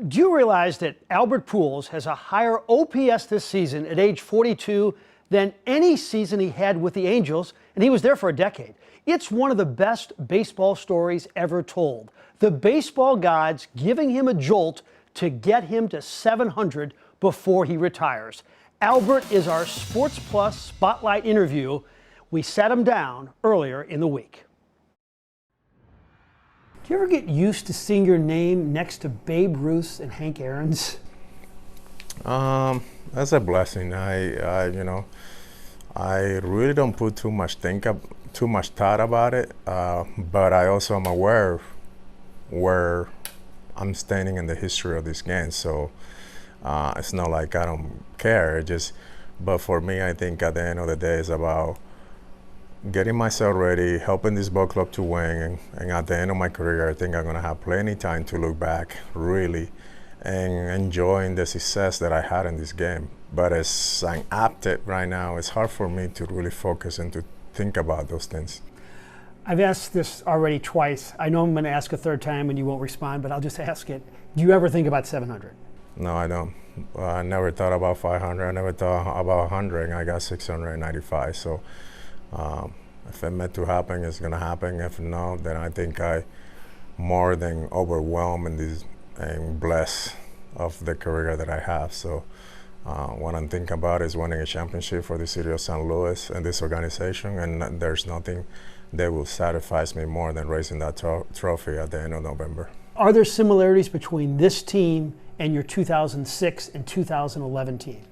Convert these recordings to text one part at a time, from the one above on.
Do you realize that Albert Pujols has a higher OPS this season at age 42 than any season he had with the Angels, and he was there for a decade? It's one of the best baseball stories ever told. The baseball gods giving him a jolt to get him to 700 before he retires. Albert is our Sports Plus Spotlight interview. We sat him down earlier in the week. Do you ever get used to seeing your name next to Babe Ruth's and Hank Aaron's? That's a blessing. I really don't put too much thought about it, but I also am aware of where I'm standing in the history of this game. So it's not like I don't care. But for me, I think at the end of the day, it's about getting myself ready, helping this ball club to win, and at the end of my career, I think I'm going to have plenty time to look back, really, and enjoying the success that I had in this game. But as I'm at it right now, it's hard for me to really focus and to think about those things. I've asked this already twice. I know I'm going to ask a third time and you won't respond, but I'll just ask it. Do you ever think about 700? No, I don't. I never thought about 500. I never thought about 100, and I got 695. So if it meant to happen, it's going to happen. If not, then I think I more than overwhelmed and blessed of the career that I have. So what I'm thinking about is winning a championship for the city of St. Louis and this organization, and there's nothing that will satisfy me more than raising that trophy at the end of November. Are there similarities between this team and your 2006 and 2011 team?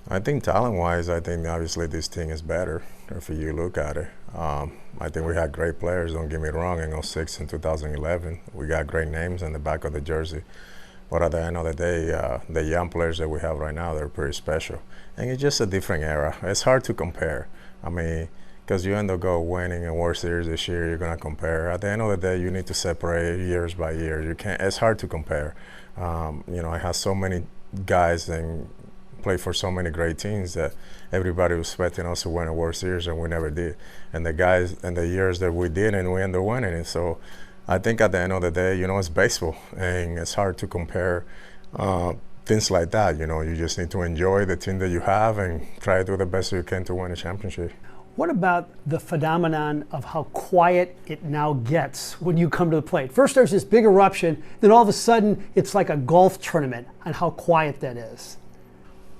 I think talent-wise, I think obviously this team is better if you look at it. I think we had great players, don't get me wrong, in 06 and 2011. We got great names on the back of the jersey. But at the end of the day, the young players that we have right now, they're pretty special. And it's just a different era. It's hard to compare. I mean, because you end up winning a World Series this year, you're going to compare. At the end of the day, you need to separate years by year. You can't. It's hard to compare. I have so many guys and play for so many great teams that everybody was expecting us to win a World Series, and we never did. And the guys and the years that we did, and we ended up winning it. So I think at the end of the day, it's baseball, and it's hard to compare things like that. You just need to enjoy the team that you have and try to do the best you can to win a championship. What about the phenomenon of how quiet it now gets when you come to the plate? First there's this big eruption, then all of a sudden it's like a golf tournament, and how quiet that is.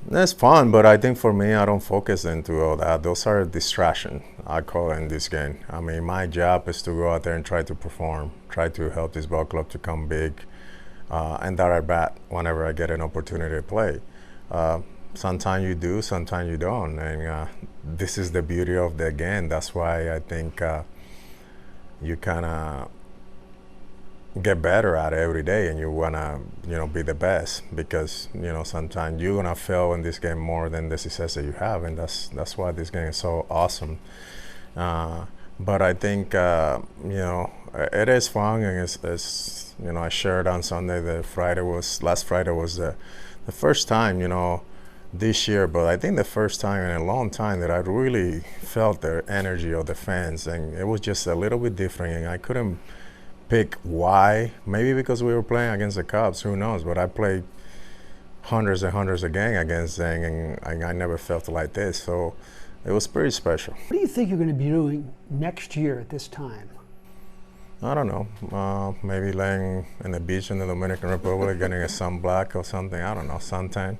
That's fun, but I think for me, I don't focus into all that. Those are distractions, I call it, in this game. I mean, my job is to go out there and try to perform, try to help this ball club to come big, and that I bat whenever I get an opportunity to play. Sometimes you do, sometimes you don't, and this is the beauty of the game. That's why I think you kind of get better at it every day, and you wanna be the best, because sometimes you're gonna fail in this game more than the success that you have, and that's why this game is so awesome. But I think it is fun, and it's I shared on Sunday that last Friday was the first time this year, but I think the first time in a long time that I really felt the energy of the fans, and it was just a little bit different, and I couldn't pick why. Maybe because we were playing against the Cubs, who knows, but I played hundreds and hundreds of games against them, and I never felt like this, so it was pretty special. What do you think you're going to be doing next year at this time? I don't know, maybe laying in the beach in the Dominican Republic, getting a sunblock or something, I don't know, suntan.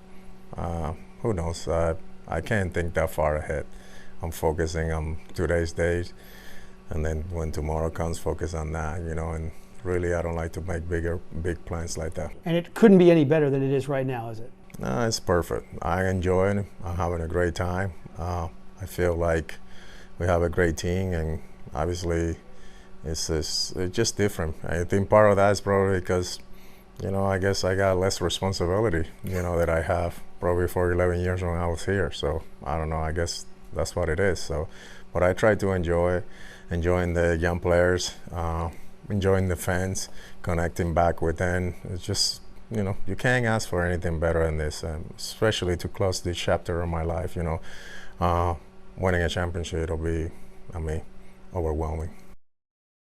Who knows, I can't think that far ahead. I'm focusing on today's days, and then when tomorrow comes, focus on that, and really I don't like to make big plans like that. And it couldn't be any better than it is right now, is it? No, it's perfect. I enjoy it. I'm having a great time. I feel like we have a great team, and obviously it's just different. I think part of that is probably because, I guess I got less responsibility, that I have probably for 11 years when I was here. So I don't know, I guess that's what it is. So, but I try to enjoying the young players, enjoying the fans, connecting back with them. It's just, you can't ask for anything better than this, especially to close this chapter of my life. Winning a championship, it'll be, overwhelming.